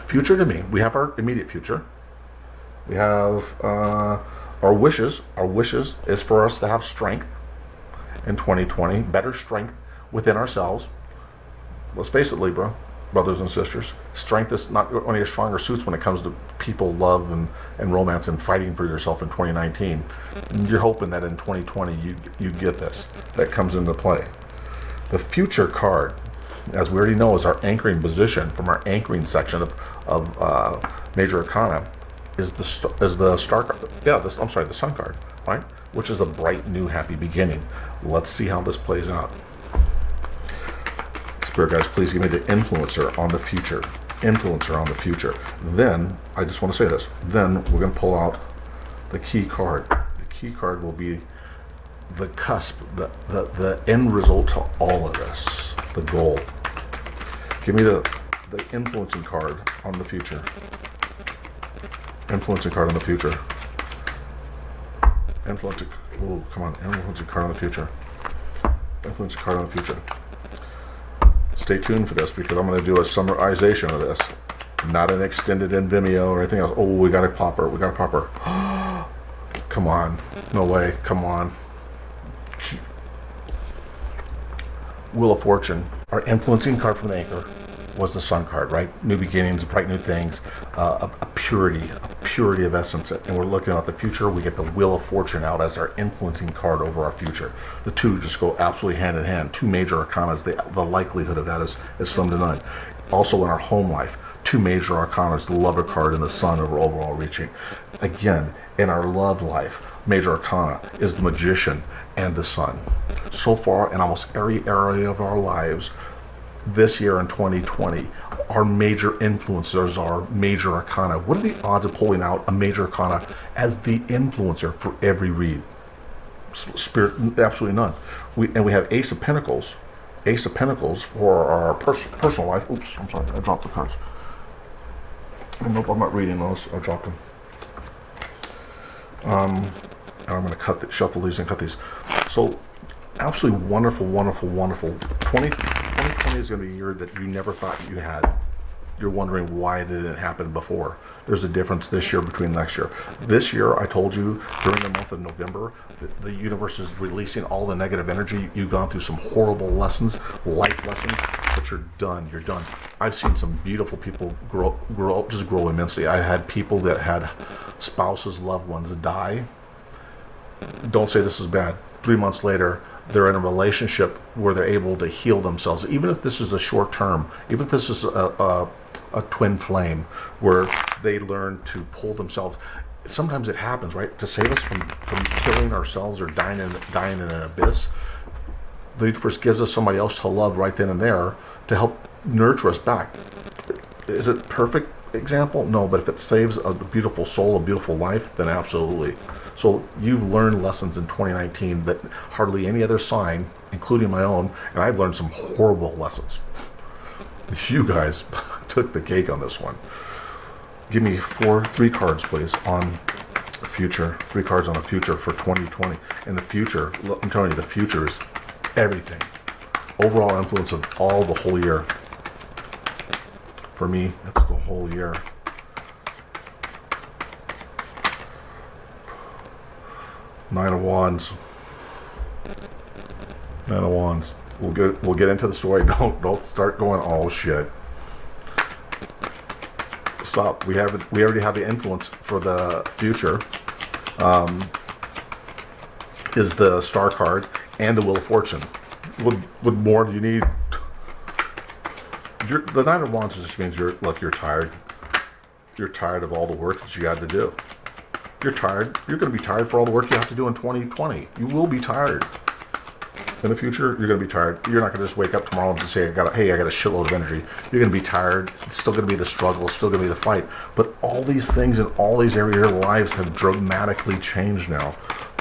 future to me, we have our immediate future. We have our wishes. Our wishes is for us to have strength in 2020, better strength within ourselves. Let's face it, Libra, brothers and sisters, strength is not one of your stronger suits when it comes to people, love, and romance and fighting for yourself in 2019. You're hoping that in 2020 you get this. That comes into play. The future card, as we already know, is our anchoring position from our anchoring section of Major Arcana, is the star card. Yeah, the Sun card, right? Which is a bright, new, happy beginning. Let's see how this plays out. Spirit guys, please give me the influencer on the future. Influencer on the future. Then, I just want to say this. Then we're going to pull out the key card. The key card will be the cusp, the end result to all of this. The goal. Give me the influencing card on the future. Influencing card on the future. Influencing. Oh, come on. Influencing card on the future. Influencing card on the future. Stay tuned for this because I'm going to do a summarization of this. Not an extended in Vimeo or anything else. Oh, we got a popper. We got a popper. Come on. No way. Come on. Wheel of Fortune. Our influencing card from the anchor was the Sun card, right? New beginnings, bright new things, a purity of essence. And we're looking at the future. We get the Wheel of Fortune out as our influencing card over our future. The two just go absolutely hand in hand. Two major arcanas. The likelihood of that is slim to none. Also in our home life, two major arcanas, the Lover card and the Sun over overall reaching. Again, in our love life, major arcana is the Magician and the Sun. So far in almost every area of our lives, this year in 2020, our major influencers are major arcana. What are the odds of pulling out a major arcana as the influencer for every read? Spirit, absolutely none. We have Ace of Pentacles. Ace of Pentacles for our personal life. Oops, I'm sorry, I dropped the cards. Nope, I'm not reading those. I dropped them. And I'm going to shuffle these and cut these. So, absolutely wonderful, wonderful, wonderful. 2020 is going to be a year that you never thought you had. You're wondering why did it happen before. There's a difference this year between next year. This year, I told you, during the month of November, the universe is releasing all the negative energy. You've gone through some horrible lessons, life lessons, but you're done. You're done. I've seen some beautiful people grow immensely. I had people that had spouses, loved ones die. Don't say this is bad. 3 months later, they're in a relationship where they're able to heal themselves, even if this is a short term, even if this is a twin flame, where they learn to pull themselves. Sometimes it happens, right? To save us from killing ourselves or dying in an abyss, the universe gives us somebody else to love right then and there to help nurture us back. Is it perfect example? No, but if it saves a beautiful soul, a beautiful life, then absolutely. So you've learned lessons in 2019 that hardly any other sign, including my own, and I've learned some horrible lessons. You guys took the cake on this one. Give me three cards, please, on the future. 3 cards on the future for 2020. In the future, I'm telling you, the future is everything. Overall influence of all the whole year. For me, it's the whole year. Nine of Wands. Nine of Wands. We'll get into the story. Don't start going, oh shit. Stop. We already have the influence for the future. Is the Star card and the Wheel of Fortune. What more do you need? The Nine of Wands just means you're tired. You're tired of all the work that you had to do. You're tired. You're going to be tired for all the work you have to do in 2020. You will be tired. In the future, you're going to be tired. You're not going to just wake up tomorrow and just say, I got a shitload of energy. You're going to be tired. It's still going to be the struggle. It's still going to be the fight. But all these things in all these areas of your lives have dramatically changed now.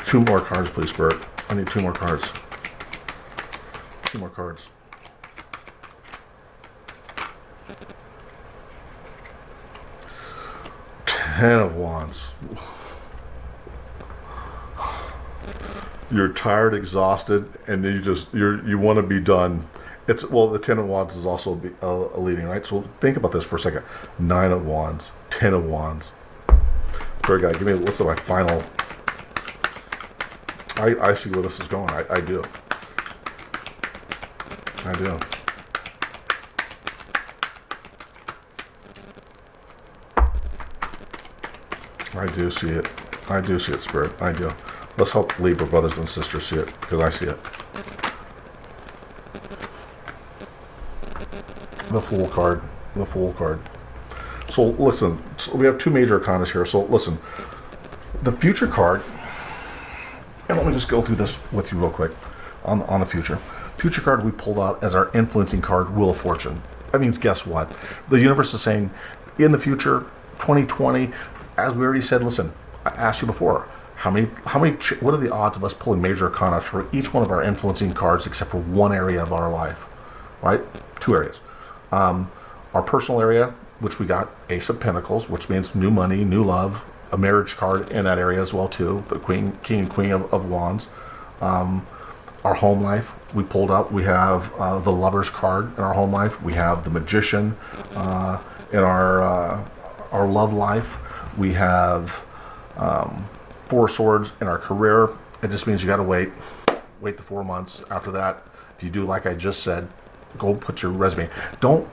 2 more cards, please, Spirit. I need 2 more cards. 2 more cards. Ten of Wands. You're tired, exhausted, and you want to be done. The Ten of Wands is also a leading, right? So think about this for a second. Nine of Wands, Ten of Wands. Very good. Give me what's my final. I see where this is going. I do. I do. I do see it. I do see it, Spirit. I do. Let's help Libra brothers and sisters see it, because I see it. The Fool card. The Fool card. So listen, we have two major arcanas here. So listen, the Future card, and let me just go through this with you real quick on the Future. Future card we pulled out as our influencing card, Wheel of Fortune. That means, guess what? The universe is saying, in the future, 2020, as we already said, listen, I asked you before, what are the odds of us pulling major arcana for each one of our influencing cards except for one area of our life, right? Two areas. Our personal area, which we got Ace of Pentacles, which means new money, new love, a marriage card in that area as well too, the King and Queen of Wands. Our home life, we pulled up, we have the Lovers card in our home life, we have the Magician in our love life, we have Four Swords in our career. It just means you got to wait the 4 months. After that, if you do like I just said, go put your resume. Don't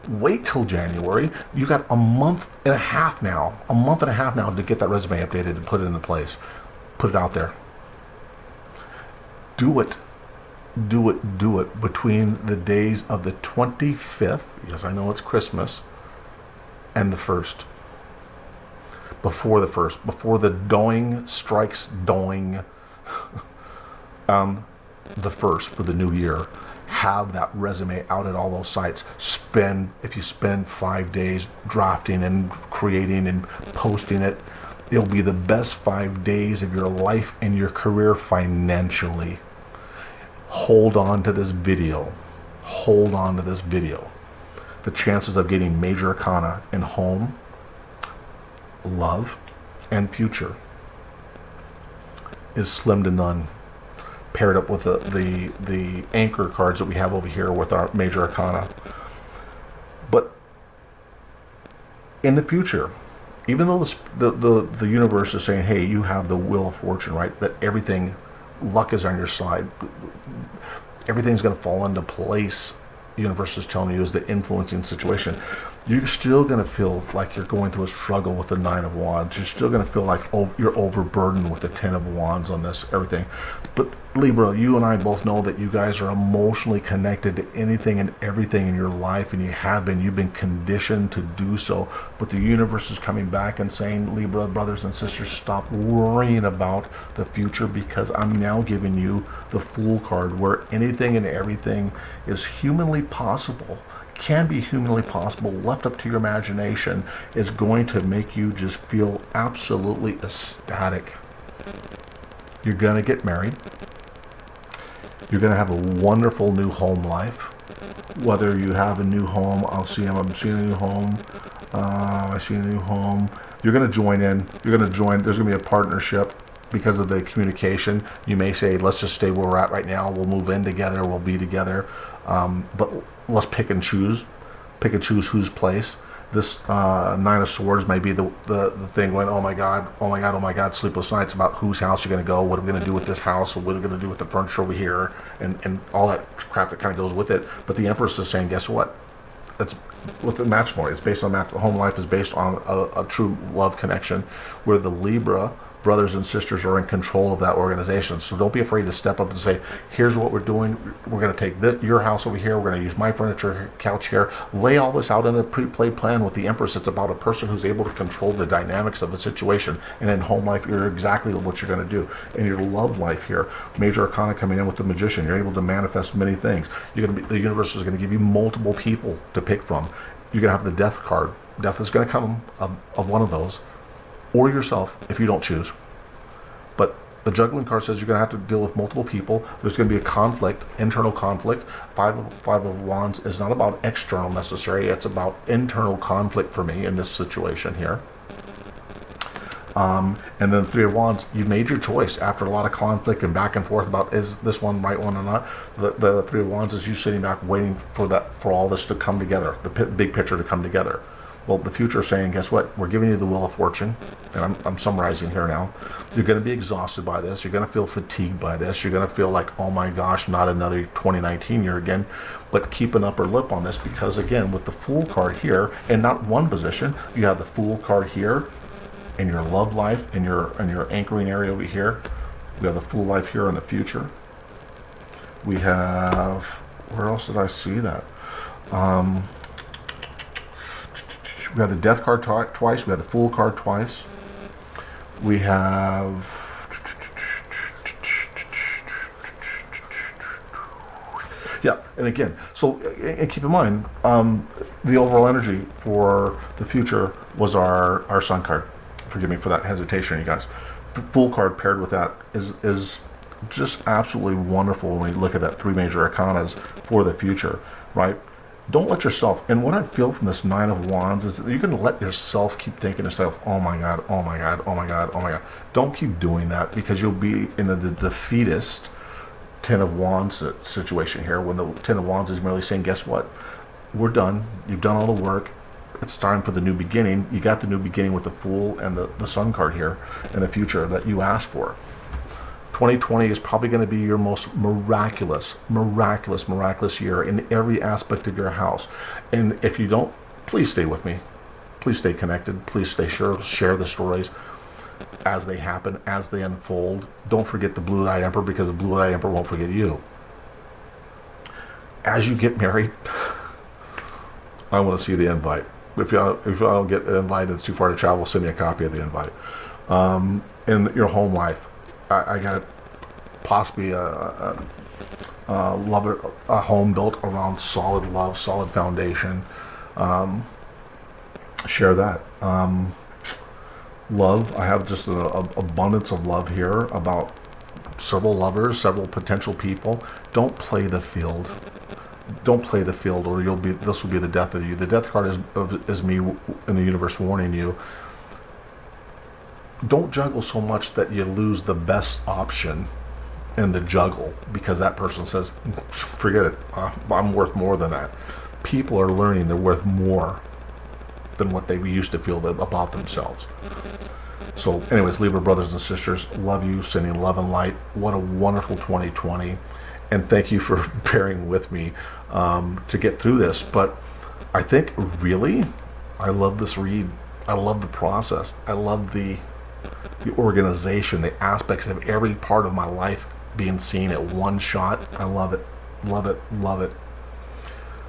wait till January. You got a month and a half now to get that resume updated and put it into place. Put it out there. Do it between the days of the 25th, yes, I know it's Christmas, and the 1st. Before the 1st, before the doing strikes doing, the 1st for the new year, have that resume out at all those sites. If you spend 5 days drafting and creating and posting it, it'll be the best 5 days of your life and your career financially. Hold on to this video. Hold on to this video. The chances of getting major arcana in home, love, and future is slim to none, paired up with the anchor cards that we have over here with our major arcana. But in the future, even though the universe is saying, hey, you have the Wheel of Fortune, right, that everything, luck is on your side, everything's going to fall into place, the universe is telling you is the influencing situation, you're still going to feel like you're going through a struggle with the Nine of Wands. You're still going to feel like you're overburdened with the Ten of Wands on this, everything. But Libra, you and I both know that you guys are emotionally connected to anything and everything in your life, and you have been. You've been conditioned to do so. But the universe is coming back and saying, Libra, brothers and sisters, stop worrying about the future, because I'm now giving you the Fool card, where anything and everything is humanly possible. Can be humanly possible, left up to your imagination, is going to make you just feel absolutely ecstatic. You're going to get married. You're going to have a wonderful new home life. Whether you have a new home, I'm seeing a new home. I see a new home. You're going to join in. You're going to join. There's going to be a partnership because of the communication. You may say, let's just stay where we're at right now. We'll move in together. We'll be together. But let's pick and choose whose place. This Nine of Swords may be the thing going, oh my God, sleepless nights about whose house you're going to go, what are we going to do with this house, what are we going to do with the furniture over here, and all that crap that kind of goes with it. But the Empress is saying, guess what? That's with the matrimony. It's based on home life is based on a true love connection, where the Libra brothers and sisters are in control of that organization. So don't be afraid to step up and say, here's what we're doing. We're going to take your house over here. We're going to use my furniture, couch here. Lay all this out in a pre-played plan with the Empress. It's about a person who's able to control the dynamics of the situation. And in home life, you're exactly what you're going to do. In your love life here, major arcana coming in with the Magician, you're able to manifest many things. The universe is going to give you multiple people to pick from. You're going to have the Death card. Death is going to come of one of those, or yourself if you don't choose. But the Juggling card says you're going to have to deal with multiple people. There's going to be a conflict, internal conflict. Five of Wands is not about external necessary. It's about internal conflict for me in this situation here. And then Three of Wands, you made your choice after a lot of conflict and back and forth about is this one right one or not. The Three of Wands is you sitting back waiting for all this to come together, the big picture to come together. Well, the future is saying, guess what? We're giving you the Wheel of Fortune, and I'm summarizing here now. You're going to be exhausted by this. You're going to feel fatigued by this. You're going to feel like, oh my gosh, not another 2019 year again. But keep an upper lip on this because, again, with the Fool card here, and not one position, you have the Fool card here in your love life, in your anchoring area over here. We have the Fool life here in the future. We have, where else did I see that? We have the Death card twice. We have the Fool card twice. We have yeah, and again, so and keep in mind, the overall energy for the future was our Sun card. Forgive me for that hesitation, you guys. The Fool card paired with that is just absolutely wonderful when we look at that three major arcanas for the future, right? Don't let yourself, and what I feel from this Nine of Wands is that you're going to let yourself keep thinking to yourself, oh my God, oh my God, oh my God, oh my God. Don't keep doing that because you'll be in the defeatist Ten of Wands situation here when the Ten of Wands is merely saying, guess what? We're done. You've done all the work. It's time for the new beginning. You got the new beginning with the Fool and the Sun card here in the future that you asked for. 2020 is probably going to be your most miraculous year in every aspect of your house. And if you don't, please stay with me. Please stay connected. Please stay share the stories as they happen, as they unfold. Don't forget the Blue-Eyed Emperor because the Blue-Eyed Emperor won't forget you. As you get married, I want to see the invite. If I don't get an invite and it's too far to travel, send me a copy of the invite. In your home life, I got possibly a home built around solid love, solid foundation. Share that. Love, I have just an abundance of love here about several lovers, several potential people. Don't play the field. Don't play the field, or this will be the death of you. The death card is me in the universe warning you. Don't juggle so much that you lose the best option in the juggle because that person says, forget it, I'm worth more than that. People are learning they're worth more than what they used to feel about themselves. So anyways, Libra brothers and sisters, love you, sending love and light. What a wonderful 2020. And thank you for bearing with me to get through this. But I think really, I love this read. I love the process. I love the organization, the aspects of every part of my life being seen at one shot. I love it, love it, love it.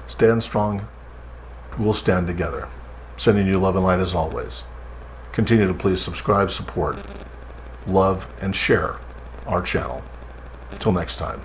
Stand strong. We'll stand together. Sending you love and light as always. Continue to please subscribe, support, love, and share our channel. Till next time.